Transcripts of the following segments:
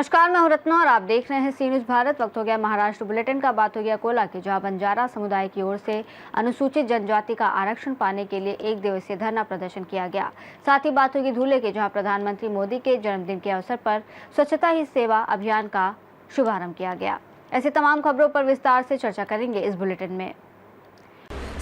नमस्कार, मैं हूं रत्ना और आप देख रहे हैं सी न्यूज़ भारत। वक्त हो गया महाराष्ट्र बुलेटिन का। बात हो गया कोला की, जहां बंजारा समुदाय की ओर से अनुसूचित जनजाति का आरक्षण पाने के लिए 1 दिवसीय धरना प्रदर्शन किया गया। साथ ही बात होगी धूले की, जहां प्रधानमंत्री मोदी के जन्मदिन के अवसर पर स्वच्छता ही सेवा अभियान का शुभारंभ किया गया। ऐसी तमाम खबरों पर विस्तार से चर्चा करेंगे इस बुलेटिन में।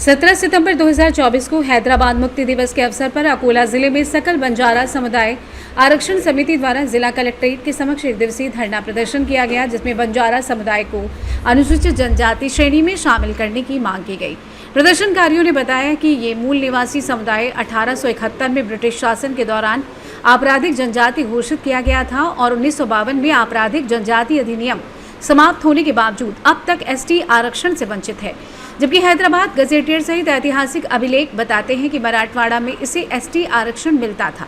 17 सितंबर 2024 को हैदराबाद मुक्ति दिवस के अवसर पर अकोला जिले में सकल बंजारा समुदाय आरक्षण समिति द्वारा जिला कलेक्ट्रेट के समक्ष 1 दिवसीय धरना प्रदर्शन किया गया, जिसमें बंजारा समुदाय को अनुसूचित जनजाति श्रेणी में शामिल करने की मांग की गई। प्रदर्शनकारियों ने बताया कि ये मूल निवासी समुदाय 1871 में ब्रिटिश शासन के दौरान आपराधिक जनजाति घोषित किया गया था और 1952 में आपराधिक जनजाति अधिनियम समाप्त होने के बावजूद अब तक एसटी आरक्षण से वंचित है। जबकि हैदराबाद गजेटियर सहित ऐतिहासिक अभिलेख बताते हैं कि मराठवाड़ा में इसे एसटी आरक्षण मिलता था,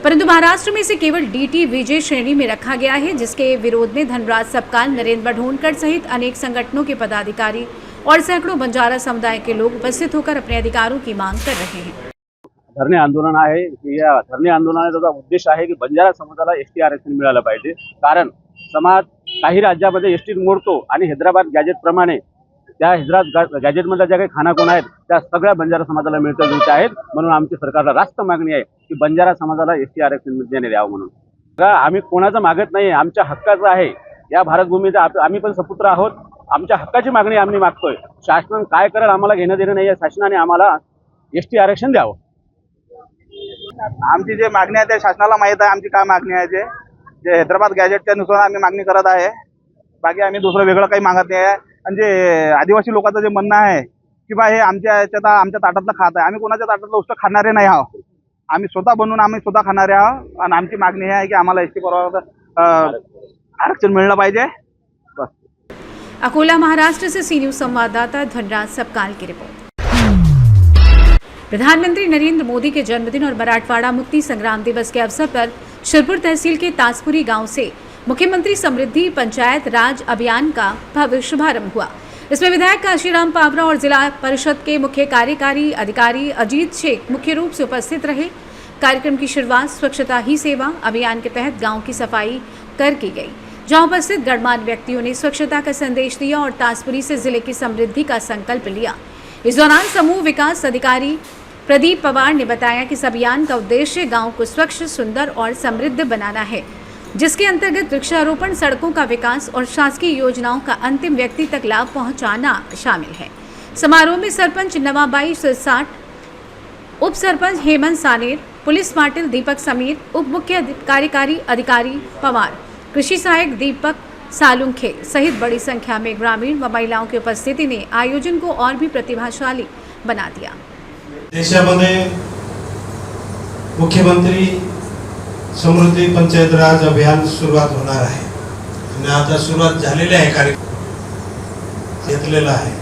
परंतु महाराष्ट्र में इसे केवल डीटी विजय श्रेणी में रखा गया है, जिसके विरोध में धनराज सबकाल, नरेंद्र बढोनकर सहित अनेक संगठनों के पदाधिकारी और सैकड़ों बंजारा समुदाय के लोग उपस्थित होकर अपने अधिकारों की मांग कर रहे हैं। धरणे आंदोलन आहे। या धरणे आंदोलनाचा उद्देश आहे की बंजारा समाजाला एसटी आरक्षण मिळालं पाहिजे, कारण समाज काही राज्यामध्ये एसटी मोडतो आणि हैदराबाद गॅजेट प्रमाणे त्या हैदराबाद गॅजेटमधल्या ज्या काही खानाखोना आहेत त्या सगळ्या बंजारा समाजाला मिळत आहेत। म्हणून आमची सरकारला रास्त मागणी आहे की बंजारा समाजाला एसटी आरक्षण देण्यात यावं म्हणून। आम्ही कोणाचं मागत नाही, आमच्या हक्काचं आहे। या भारतभूमीचा आम्ही पण सपुत्र आहोत। आमच्या हक्काची मागणी आम्ही मागतोय। शासन काय करेल आम्हाला घेणं देणं नाही आहे। शासनाने आम्हाला एसटी आरक्षण द्यावं। आमची जे मागणी आहे ते शासनाला माहित आहे आमची काय मागणी आहे। जे हैदराबाद गॅजेटच्या नुसार आम्ही मागणी करत आहे। बाकी आम्ही दुसरं वेगळं काही मागत नाही आहे। आणि जे आदिवासी लोकांचं जे म्हणणं आहे की बा हे आमच्या ताटातलं खात आहे, आम्ही कोणाच्या ताटातलं उष्ट खाणारे नाही आहोत। आम्ही स्वतः बनवून आम्ही स्वतः खाणारे आहोत आणि आमची मागणी आहे की आम्हाला एसटी आरक्षण मिळलं पाहिजे। बस। अकोला महाराष्ट्र से सी न्यूज़ संवाददाता धनराज सबकाल की रिपोर्ट। प्रधानमंत्री नरेंद्र मोदी के जन्मदिन और मराठवाड़ा मुक्ति संग्राम दिवस के अवसर पर शिरपुर तहसील के ताजपुरी गांव से मुख्यमंत्री समृद्धि पंचायत राज अभियान का भव्य शुभारंभ हुआ। इसमें विधायक काशीराम पावरा और जिला परिषद के मुख्य कार्यकारी अधिकारी अजीत शेख मुख्य रूप से उपस्थित रहे। कार्यक्रम की शुरुआत स्वच्छता ही सेवा अभियान के तहत गांव की सफाई कर की गई, जहां उपस्थित गणमान्य व्यक्तियों ने स्वच्छता का संदेश दिया और ताजपुरी से जिले की समृद्धि का संकल्प लिया। इस दौरान समूह विकास अधिकारी प्रदीप पवार ने बताया कि इस अभियान का उद्देश्य गांव को स्वच्छ, सुंदर और समृद्ध बनाना है, जिसके अंतर्गत वृक्षारोपण, सड़कों का विकास और शासकीय योजनाओं का अंतिम व्यक्ति तक लाभ पहुंचाना शामिल है। समारोह में सरपंच नवाबाई सिरसाट, उप सरपंच हेमंत सानेर, पुलिस पाटिल दीपक समीर, उप मुख्य कार्यकारी अधिकारी पवार, कृषि सहायक दीपक सालुंखे सहित बड़ी संख्या में ग्रामीण व महिलाओं की उपस्थिति ने आयोजन को और भी प्रतिभाशाली बना दिया। देशामध्ये मुख्यमंत्री समृद्धी पंचायत राज अभियान सुरुवात होणार आहे आणि आता सुरुवात झालेली आहे। कार्यक्रम घेतलेला आहे।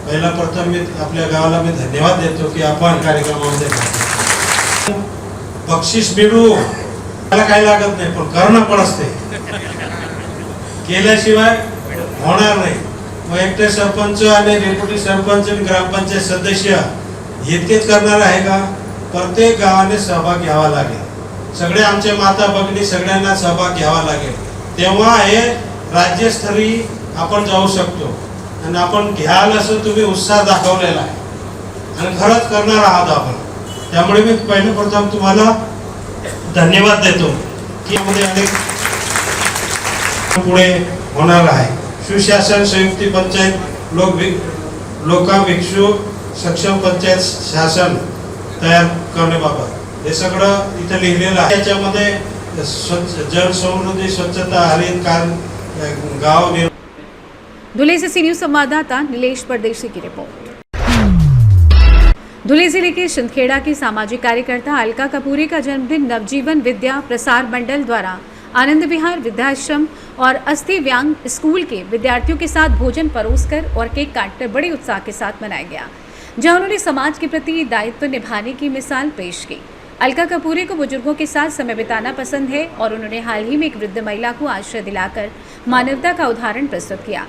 पहिला प्रथम मी आपल्या गावाला मी धन्यवाद देतो की आपण कार्यक्रमामध्ये बक्षीस मिळू मला काही लागत नाही, पण करणं पण असते। केल्याशिवाय होणार नाही। मग एकटे सरपंच आणि डेप्युटी सरपंच आणि ग्रामपंचायत सदस्य इतकेच करणार आहे का? प्रत्येक गावाने सहभाग घ्यावा लागेल। सगळे आमचे माता भगिनी सगळ्यांना सहभाग घ्यावा लागेल, तेव्हा हे राज्यस्तरीय आपण जाऊ शकतो। आणि आपण घ्याल असं तुम्ही उत्साह दाखवलेला आहे आणि खरंच करणार आहात आपण। त्यामुळे मी पहिलं प्रथम तुम्हाला धन्यवाद देतो की मध्ये अनेक पुढे होणार आहे। सुशासन, संयुक्त पंचायत, लोकाभिक्षु, सक्षम पंचायत शासन तयार करण्याबाबत हे सगळं इथे लिहिलेलं आहे। त्याच्यामध्ये जल समृद्धी, स्वच्छता, हरित गांव। धुले से सी न्यूज़ संवाददाता नीलेश परदेशी की रिपोर्ट। धुले जिले के शिंदखेड़ा की सामाजिक कार्यकर्ता अलका कपूरे का जन्मदिन नवजीवन विद्या प्रसार मंडल द्वारा आनंद विहार वृद्धाश्रम और अस्थि व्यांग स्कूल के विद्यार्थियों के साथ भोजन परोसकर और केक काटकर बड़े उत्साह के साथ मनाया गया, जहां उन्होंने समाज के प्रति दायित्व निभाने की मिसाल पेश की। अलका कपूरे को बुजुर्गों के साथ समय बिताना पसंद है और उन्होंने हाल ही में एक वृद्ध महिला को आश्रय दिलाकर मानवता का उदाहरण प्रस्तुत किया।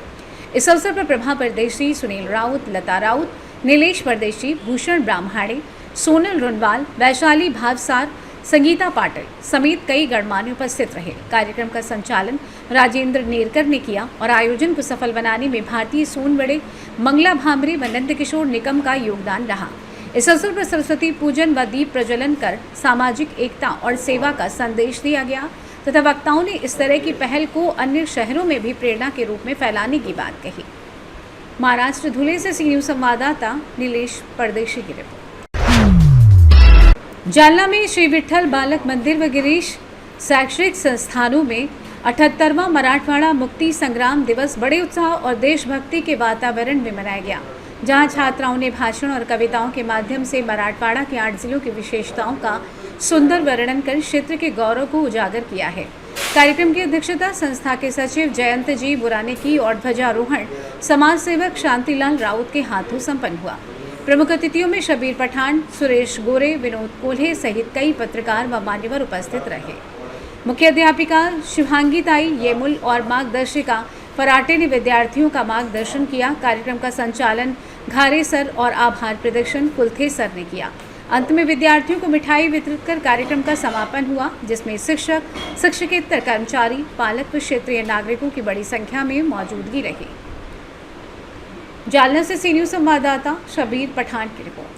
इस अवसर पर प्रभा परदेशी, सुनील राउत, लता राउत, नीलेश परदेशी, भूषण ब्राह्मणे, सोनल रुनवाल, वैशाली भावसार संगीता पाटिल समेत कई गणमान्य उपस्थित रहे। कार्यक्रम का संचालन राजेंद्र नेरकर ने किया और आयोजन को सफल बनाने में भारतीय सोनबड़े, मंगला भामरे व नंदकिशोर निकम का योगदान रहा। इस अवसर पर सरस्वती पूजन व दीप प्रज्वलन कर सामाजिक एकता और सेवा का संदेश दिया गया तथा वक्ताओं ने इस तरह की पहल को अन्य शहरों में भी प्रेरणा के रूप में फैलाने की बात कही। महाराष्ट्र धुले से सी न्यूज़ संवाददाता नीलेश परदेशी की रिपोर्ट। जालना में श्री विठ्ठल बालक मंदिर व गिरीश शैक्षणिक संस्थानों में 78वां मराठवाड़ा मुक्ति संग्राम दिवस बड़े उत्साह और देशभक्ति के वातावरण में मनाया गया, जहां छात्राओं ने भाषण और कविताओं के माध्यम से मराठवाड़ा के 8 जिलों की विशेषताओं का सुंदर वर्णन कर क्षेत्र के गौरव को उजागर किया है। कार्यक्रम की अध्यक्षता संस्था के सचिव जयंत जी बुरा ने की और ध्वजारोहण समाज सेवक शांतिलाल राउत के हाथों संपन्न हुआ। प्रमुख अतिथियों में शबीर पठान, सुरेश गोरे, विनोद कोल्हे सहित कई पत्रकार व मान्यवर उपस्थित रहे। मुख्य अध्यापिका शिवांगी ताई येमुल और मार्गदर्शिका फराटे ने विद्यार्थियों का मार्गदर्शन किया। कार्यक्रम का संचालन घारे सर और आभार प्रदर्शन कुलथे सर ने किया। अंत में विद्यार्थियों को मिठाई वितरित कर कार्यक्रम का समापन हुआ, जिसमें शिक्षक, शिक्षकेतर कर्मचारी, पालक व क्षेत्रीय नागरिकों की बड़ी संख्या में मौजूदगी रही। जालना से सी न्यूज़ संवाददाता शबीर पठान की रिपोर्ट।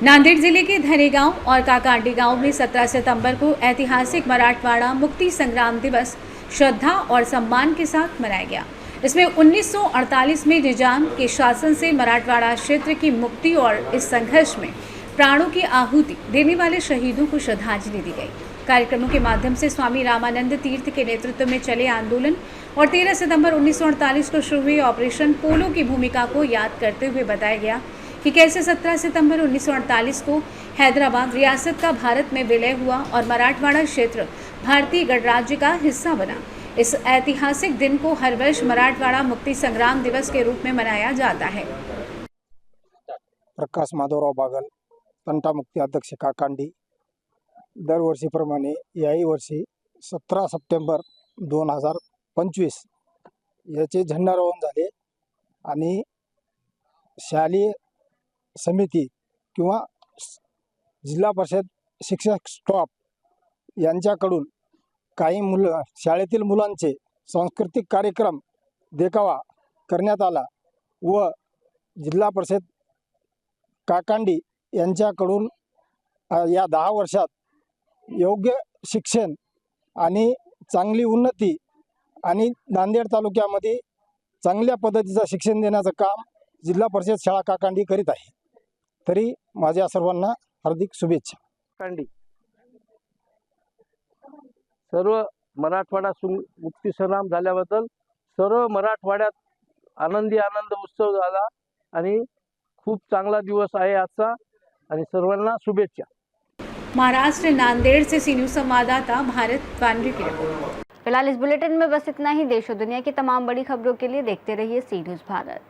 नांदेड़ जिले के धनेगांव और काकांडी गांव में 17 सितंबर को ऐतिहासिक मराठवाड़ा मुक्ति संग्राम दिवस श्रद्धा और सम्मान के साथ मनाया गया। इसमें 1948 में निजाम के शासन से मराठवाड़ा क्षेत्र की मुक्ति और इस संघर्ष में प्राणों की आहुति देने वाले शहीदों को श्रद्धांजलि दी गई। कार्यक्रमों के माध्यम से स्वामी रामानंद तीर्थ के नेतृत्व में चले आंदोलन और 13 सितंबर 1948 को शुरू हुए ऑपरेशन पोलो की भूमिका को याद करते हुए बताया गया कि कैसे 17 सितंबर 1948 को हैदराबाद रियासत का भारत में विलय हुआ और मराठवाड़ा क्षेत्र भारतीय गणराज्य का हिस्सा बना। इस ऐतिहासिक दिन को हर वर्ष मराठवाड़ा मुक्ति संग्राम दिवस के रूप में मनाया जाता है। प्रकाश माधवराव बागल, तंटा मुक्ती अध्यक्ष काकांडी। दरवर्षीप्रमाणे याही वर्षी 17 सप्टेंबर 2025 याचे झेंडारोहण झाले आणि शालेय समिती किंवा जिल्हा परिषद शिक्षक स्टाफ यांच्याकडून काही शाळेतील मुलांचे सांस्कृतिक कार्यक्रम देखावा करण्यात आला व जिल्हा परिषद काकांडी यांच्याकडून या 10 वर्षात योग्य शिक्षण आणि चांगली उन्नती आणि नांदेड तालुक्यामध्ये चांगल्या पद्धतीचं शिक्षण देण्याचं काम जिल्हा परिषद शाळा काकांडी करीत आहे। तरी माझ्या सर्वांना हार्दिक शुभेच्छा। काकांडी सर्व मराठवाडा मुक्ती संग्राम झाल्याबद्दल सर्व मराठवाड्यात आनंद उत्सव झाला आणि खूप चांगला दिवस आहे आजचा आणि सर्वांना शुभेच्छा। महाराष्ट्र नांदेड़ से सी न्यूज़ संवाददाता भारत वानरी की रिपोर्ट। फिलहाल इस बुलेटिन में बस इतना ही। देश और दुनिया की तमाम बड़ी खबरों के लिए देखते रहिए सी न्यूज़ भारत।